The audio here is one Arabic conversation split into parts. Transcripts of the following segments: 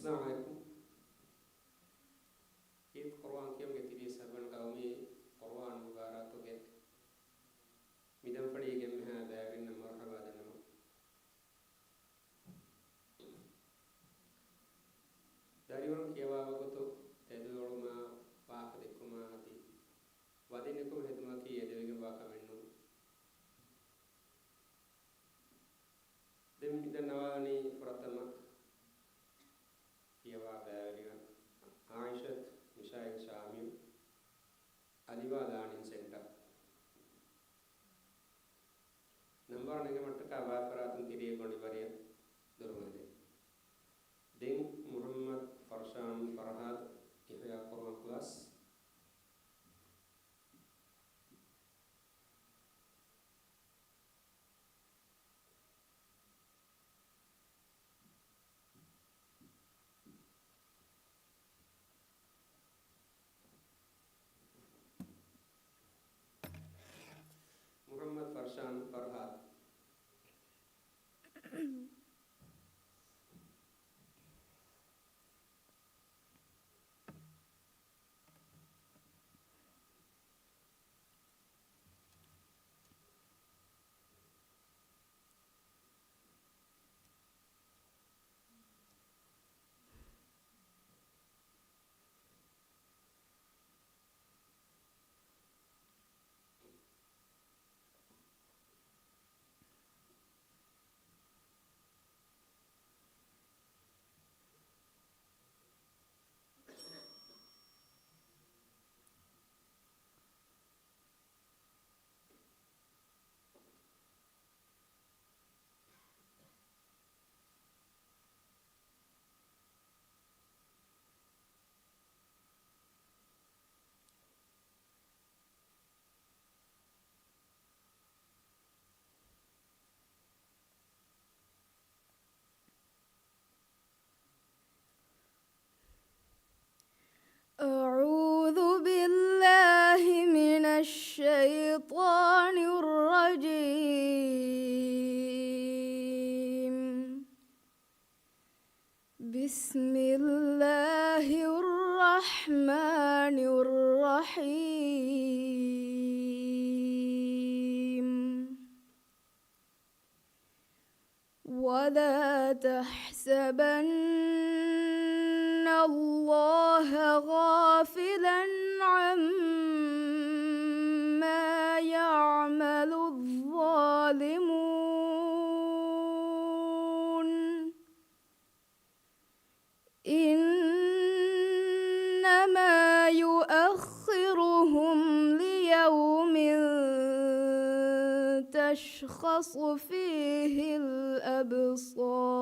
السلام عليكم. كيف قرآن كيف قتلي سبن قومي قرآن مباراتو كيف ميدان فريق منها باقين مرحبا دنما داريون كيوا بقولو تدور ما باخدكم هذه وادينكم هدما كي يدوي باخا منو دم ميدان نواني فرتما كيوا باقين عائشة مشايخ شامي أديبا دانين سنتا نمبر نيجا متى فراتن تيري كوني بريا درمانه دين محمد فرشان فرهاد إحياء قرآن كلاس محمد فرشان فرهاد أعوذ بالله من الشيطان الرجيم. بسم الله الرحمن الرحيم. ولا تحسبن الله غافلا عما يعمل الظالمون إنما يؤخرهم ليوم تشخص فيه الأبصار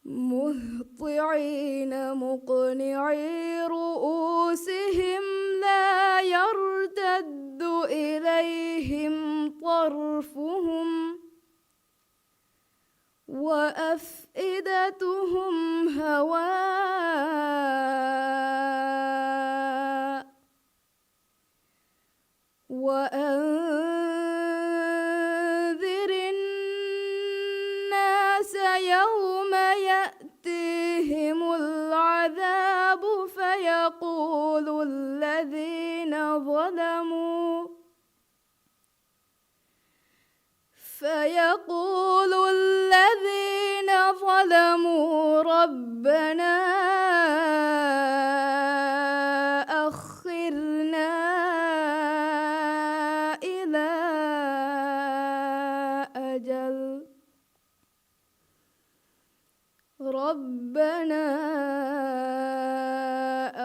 مهطعين مقنعي رؤوسهم لا يرتد إليهم طرفهم وأفئدتهم هواء وأنذر الناس يوم يأتيهم العذاب فيقول الذين ظلموا ربنا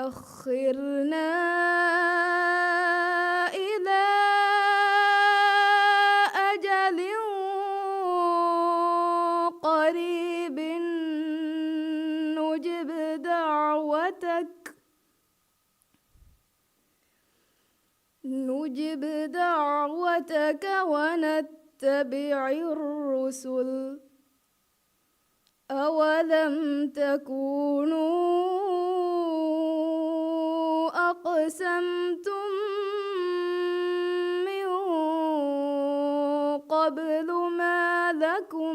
أخرنا إلى أجل قريب نجب دعوتك ونتبع الرسل أولم تكونوا أقسمتم من قبل ما لكم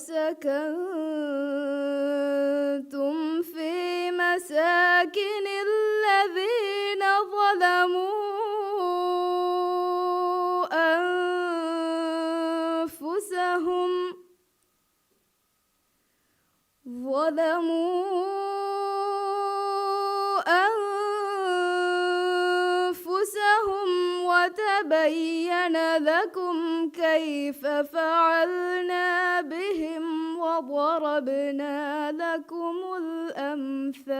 وسكنتم في مساكن الذين ظلموا أنفسهم وتبين لكم كيف فعلنا بهم وضربنا لكم الأمثال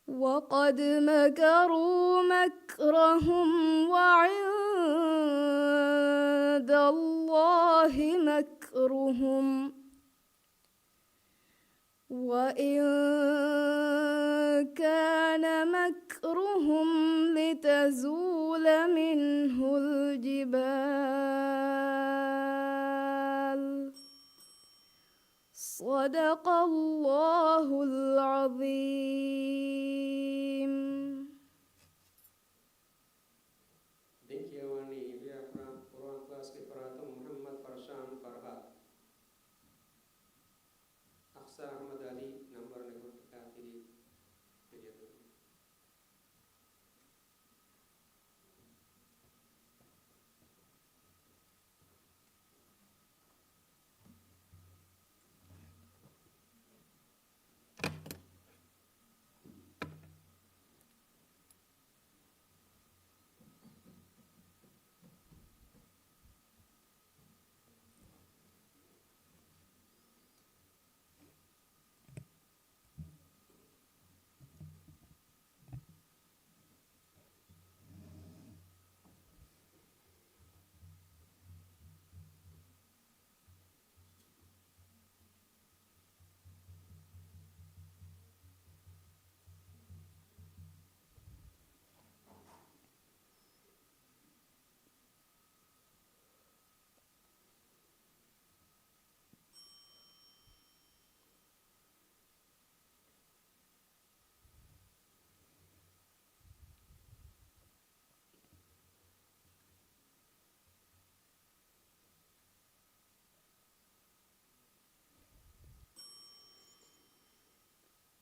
وقد مكروا مكرهم وعند الله مكرهم وإن كان مكرهم لتزول منه الجبال صدق الله العظيم. Denk yawani via Quran class ke Pratum Muhammad Farshan Farhat Aksa Ahmad Ali number negur kafiri video.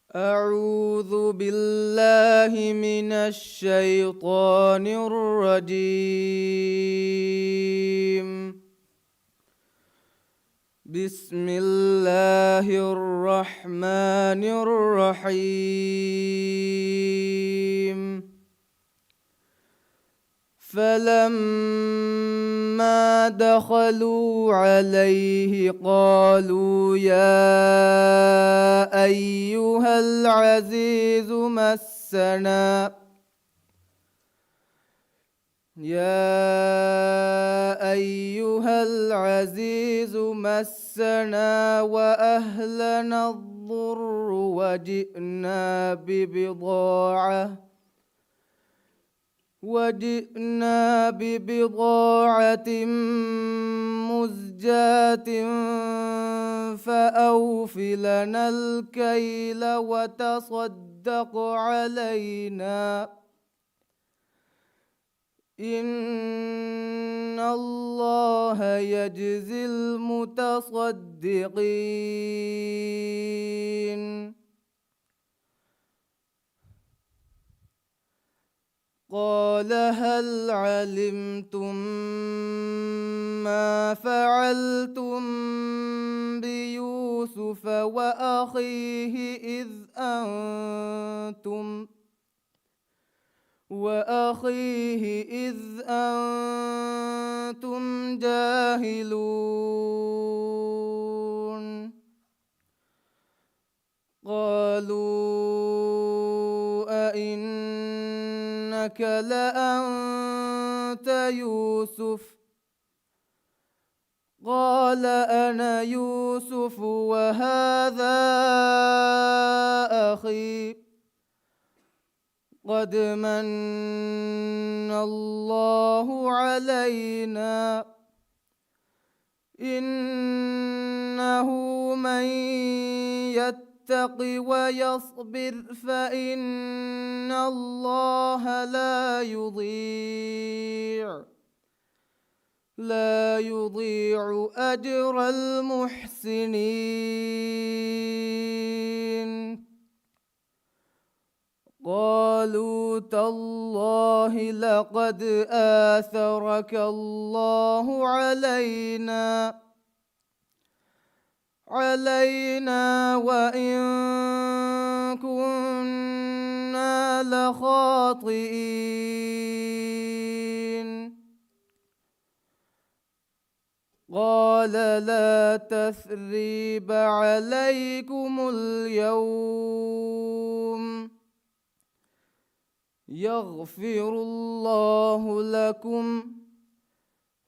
أعوذ بالله من الشيطان الرجيم. بسم الله الرحمن الرحيم. فلما دخلوا عليه قالوا يا أيها العزيز مسنا وأهلنا الضر وجئنا ببضاعة مزجاة فأوف لنا الكيل وتصدق علينا إن الله يجزي المتصدقين. قال هل علمتم ما فعلتم بيوسف وأخيه إذ أنتم جاهلون. قالوا أئنك لأنت يوسف؟ قال أنا يوسف وهذا أخي قد من الله علينا إنه من يتق ويصبر فإن الله لا يضيع لا يضيع أجر المحسنين. قالوا تالله لقد آثرك الله علينا وإن كنا لخاطئين. قال لا تثريب عليكم اليوم يغفر الله لكم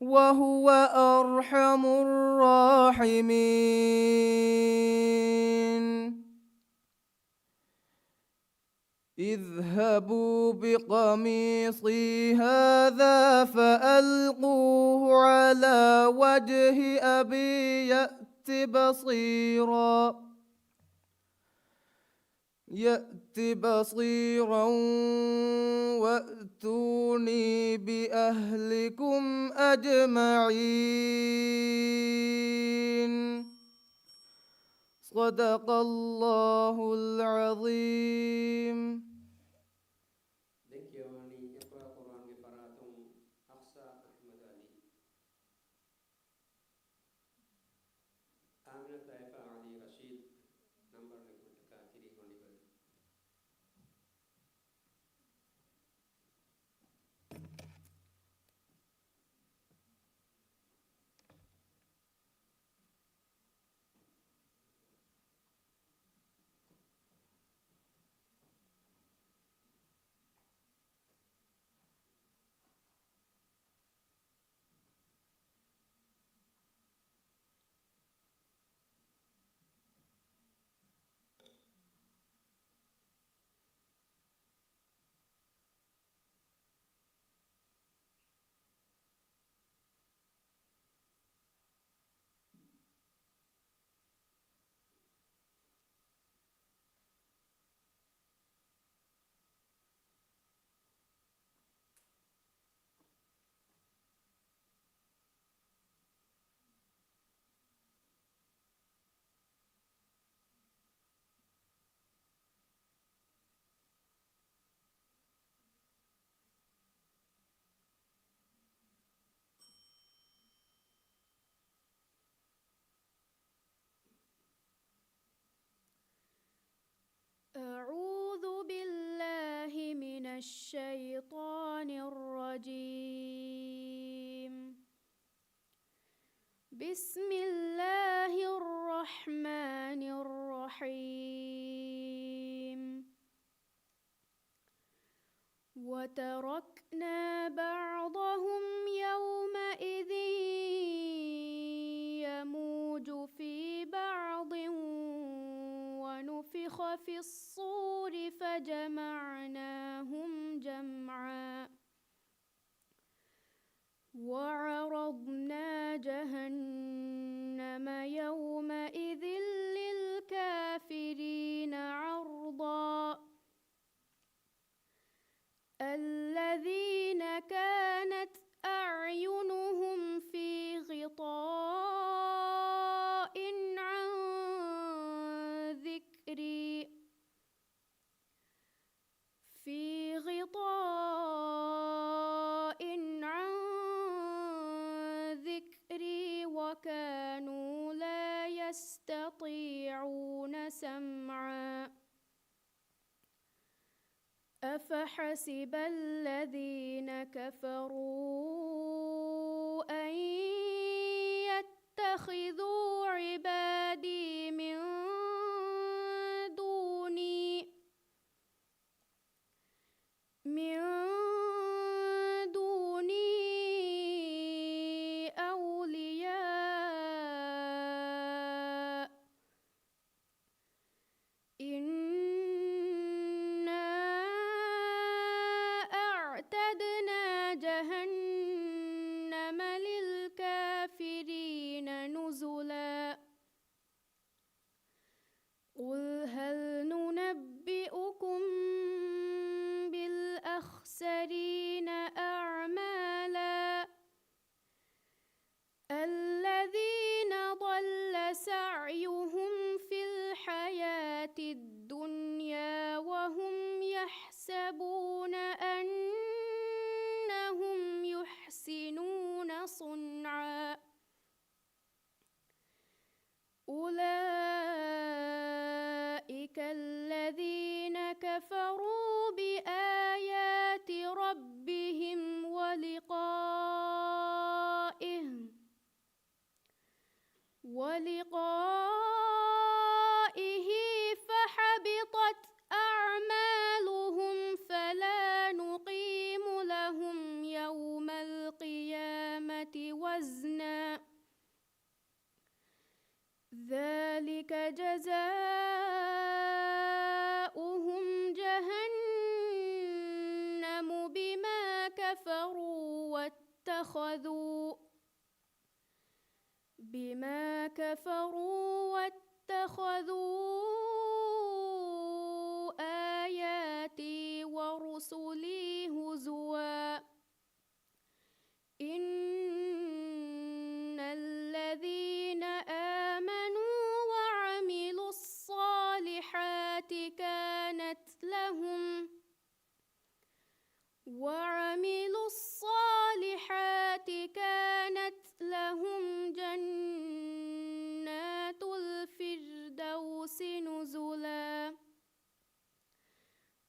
وهو أرحم الراحمين. اذهبوا بقميصي هذا فألقوه على وجه أبي يأت بصيرا وأتوني بأهلكم أجمعين. صدق الله العظيم. أعوذ بالله من الشيطان الرجيم. بسم الله الرحمن الرحيم. وتركنا بعضهم يومئذ يموج في بعض ونفخ في الصور فجمعناهم جمعا وعرضنا جهنم يومئذ للكافرين عرضا. الذين كانت أعينهم في غطاء عن ذكري وكانوا لا يستطيعون سمعا. أفحسب الذين كفروا أن يتخذوا عبادي من دوني أولياء إنا أعتدنا جهنم للكافرين نزلا. أولئك الذين كفروا بآيات ربهم ولقائه فحبطت أعمالهم فلا نقيم لهم يوم القيامة وزنا ذلك جزاؤهم جهنم بما كفروا واتخذوا آياتي ورسلي هزوا إن الذين آمنوا وعملوا الصالحات كانت لهم جنات الفردوس نزلا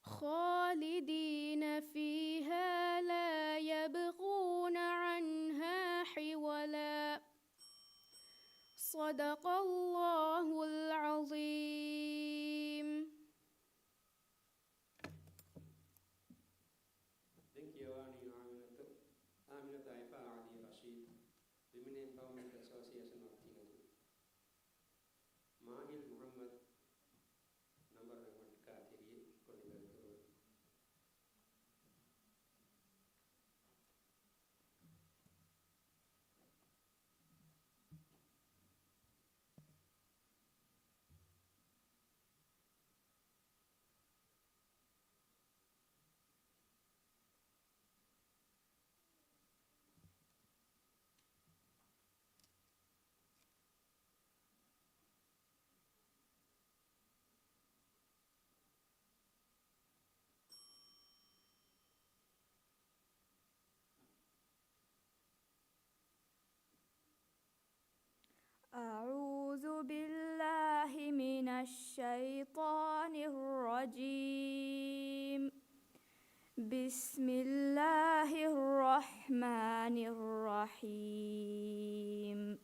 خالدين فيها لا يبغون عنها حولا صدق الله العظيم. Thank you, Ani Aminat Aifa Ali Rashid, Women Empowerment Association of Tinadu. Mahil Muhammad, number Kathiri, Kodibaru. أعوذ بالله من الشيطان الرجيم. بسم الله الرحمن الرحيم.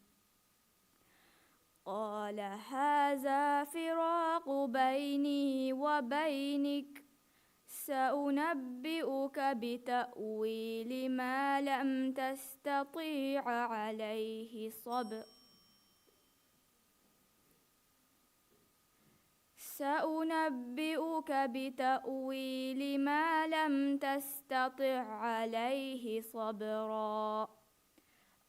قال هذا فراق بيني وبينك سأنبئك بتأويل ما لم تستطيع عليه صبرا سأنبئك بتأويل ما لم تستطع عليه صبرا.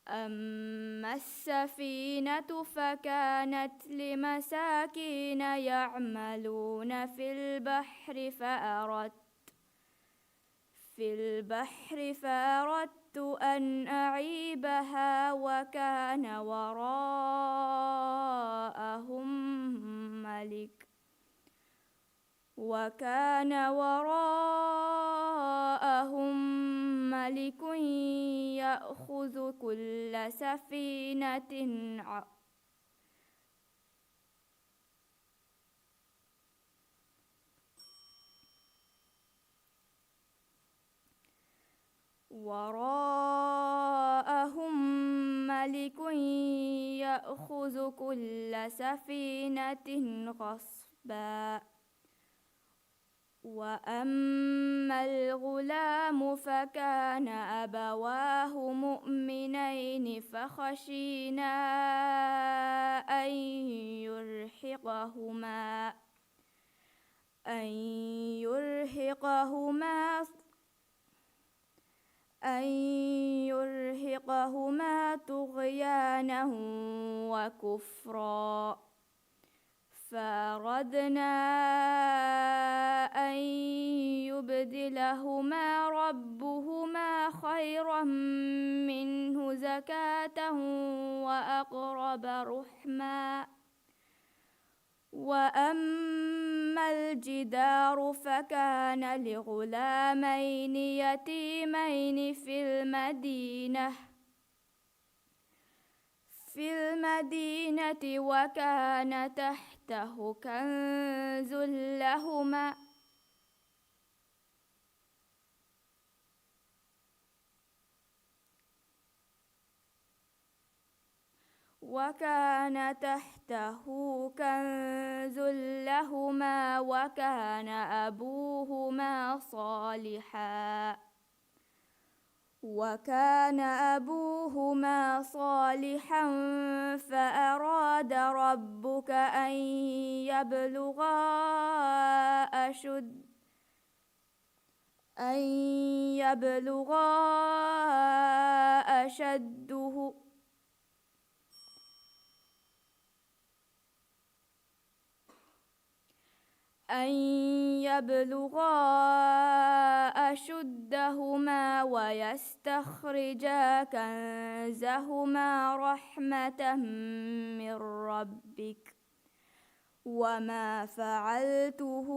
أما السفينة فكانت لمساكين يعملون في البحر فأردت أن أعيبها وكان وراءهم ملك يأخذ كل سفينة غصبا. وأما الغلام فكان أبواه مؤمنين فخشينا أن يرهقهما طغيانا وكفرا. فأردنا أن يبدلهما ربهما خيرا منه زكاة وأقرب رحما. وأما الجدار فكان لغلامين يتيمين في المدينة وكان تحته كنز لهما وكان أبوهما صالحا فأراد ربك أن يبلغا أشدهما ويستخرجا كنزهما رحمة من ربك وما فعلته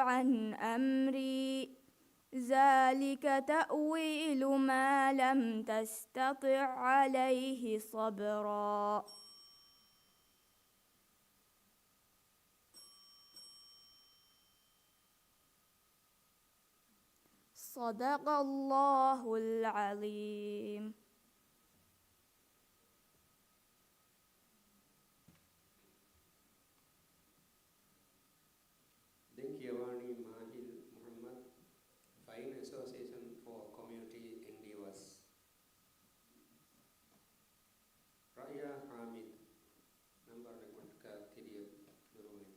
عن أمري ذلك تأويل ما لم تستطع عليه صبرا. صدق الله العظيم. Dinkyawani Mahil Muhammad, Fine Association for Community Endeavors. Raya Hamid, number Rekontka Thiria Durumi.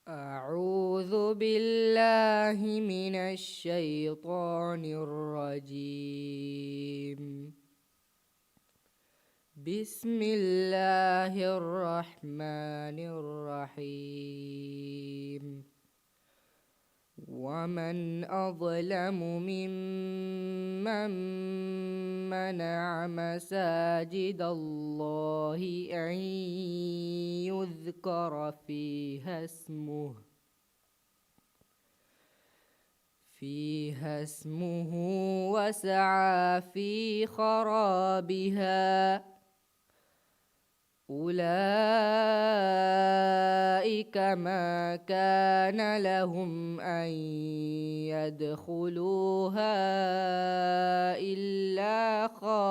أعوذ بالله من الشيطان الرجيم. بسم الله الرحمن الرحيم. ومن أظلم ممن منع مساجد الله أن يذكر فيها اسمه وسعى في خرابها أولئك ما كان لهم أن يدخلوها إلا خائفين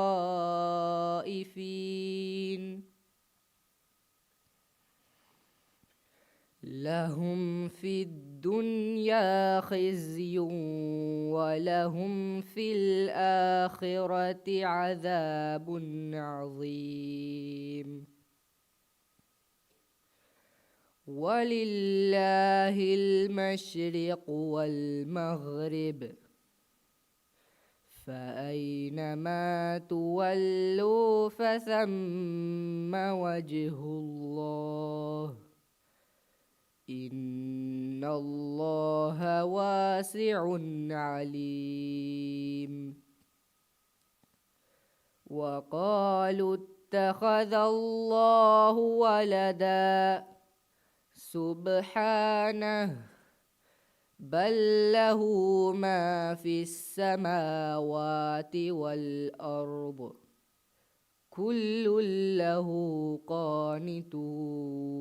لهم في الدنيا خزي ولهم في الآخرة عذاب عظيم ولله المشرق والمغرب فأينما تولوا فثم وجه الله إن الله واسع عليم وقالوا اتخذ الله ولدا سبحانه بل له ما في السماوات والأرض كل له قانتون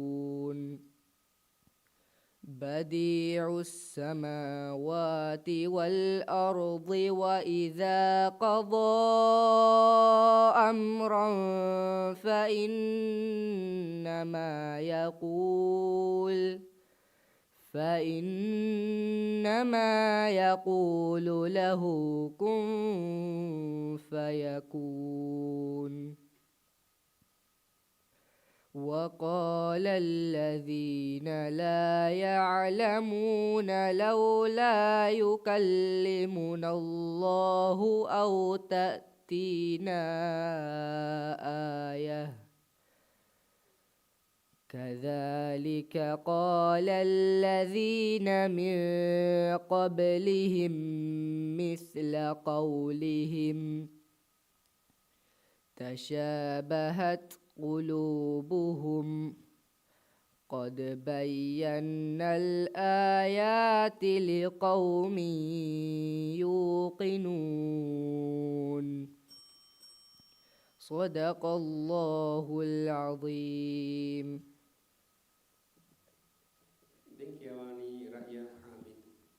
بديع السماوات والأرض وإذا قضى أمرا فإنما يقول له كن فيكون وقال الذين لا يعلمون لولا يكلمنا الله أو تأتينا آية كذلك قال الذين من قبلهم مثل قولهم تشابهت قلوبهم قد بينا الآيات لقوم يوقنون صدق الله العظيم. دنكيواني رأي حامد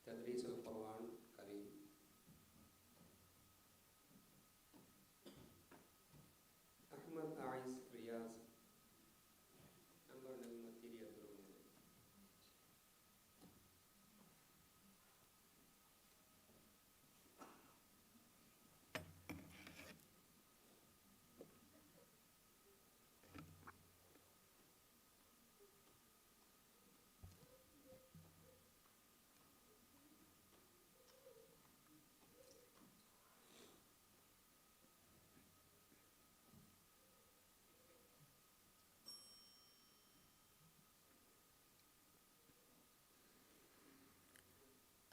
تدريس القرآن الكريم. أحمد عايز رياض أمر الماتيريا درومي.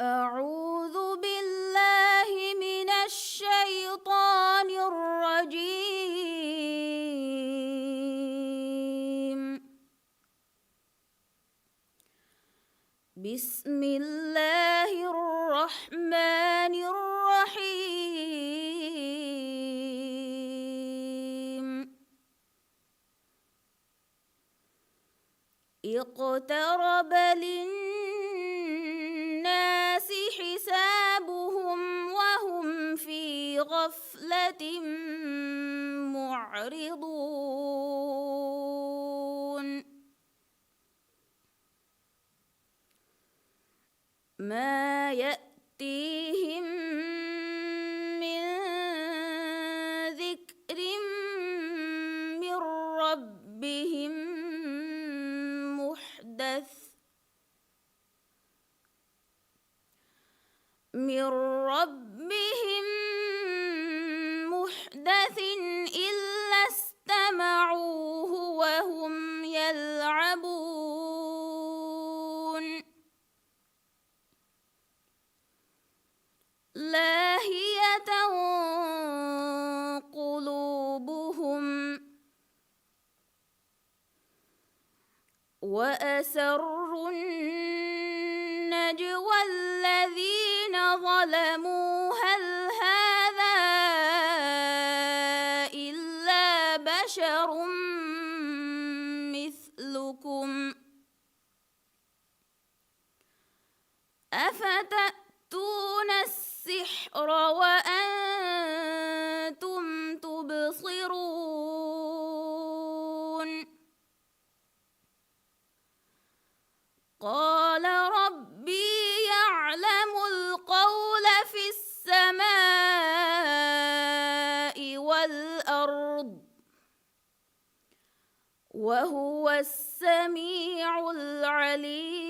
أعوذ بالله من الشيطان الرجيم. بسم الله الرحمن الرحيم. اقترب للناس حسابهم وهم في غفلة معرضون. ما يأتيهم من ذكر من ربهم محدث إلا استمعوه وهم يلعبون. لاهية قلوبهم وأسروا النجوى الذين ظلموا هل هذا إلا بشر مثلكم أفتأتون السحر وأنتم تبصرون. قال ربي يعلم القول في السماء والأرض وهو السميع العليم.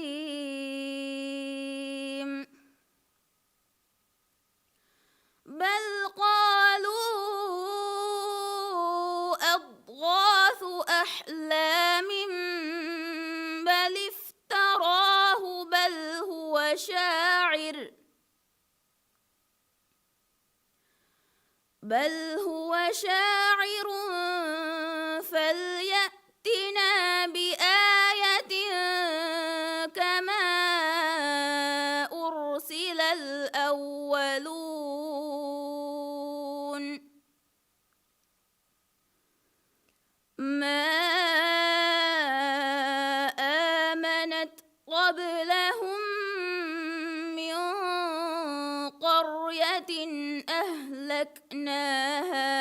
بل بل هو شاعر فليأتنا بآية كما أرسل الأولون ما آمنت قبلهم من قرية أهلكناها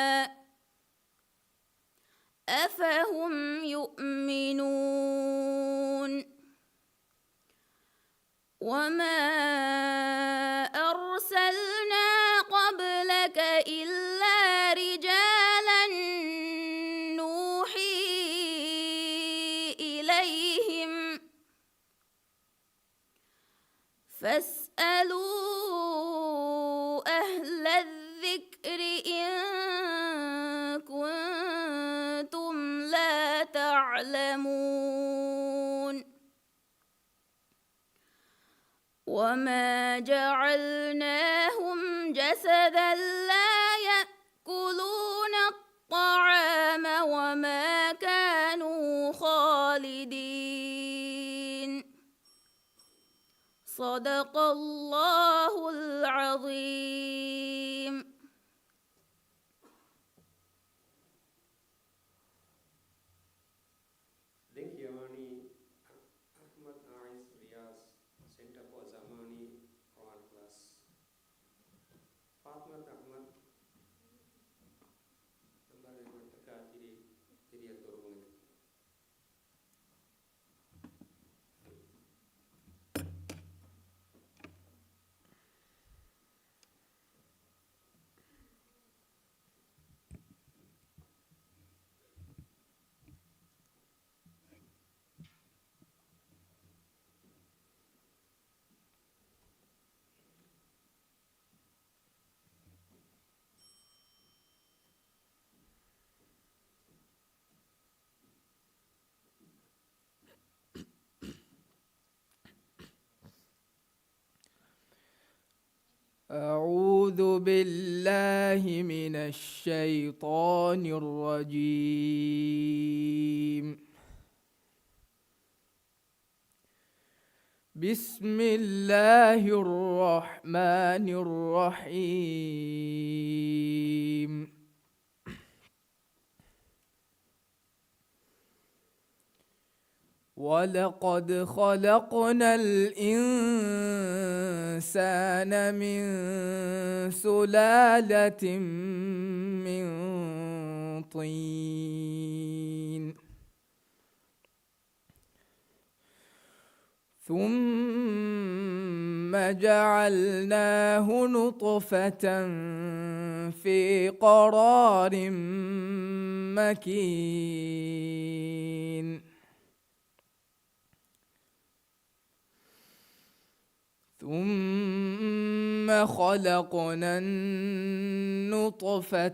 أفهم يؤمنون وما أرسلنا قبلك إلا رجالا نوحي إليهم فاسألوا أهل الذكر إن كنتم لا تعلمون وما جعلناهم جسدا لا يأكلون الطعام وما كانوا خالدين صدق الله العظيم. Link Yamani Ahmad Ais Riaz Center for Zamani Quran Class. Fatma Ahmad Nambari Mataka Tiri Turungi. أعوذ بالله من الشيطان الرجيم. بسم الله الرحمن الرحيم. ولقد خلقنا الإنسان من سلالة من طين ثم جعلناه نطفة في قرار مكين ثم خلقنا النطفة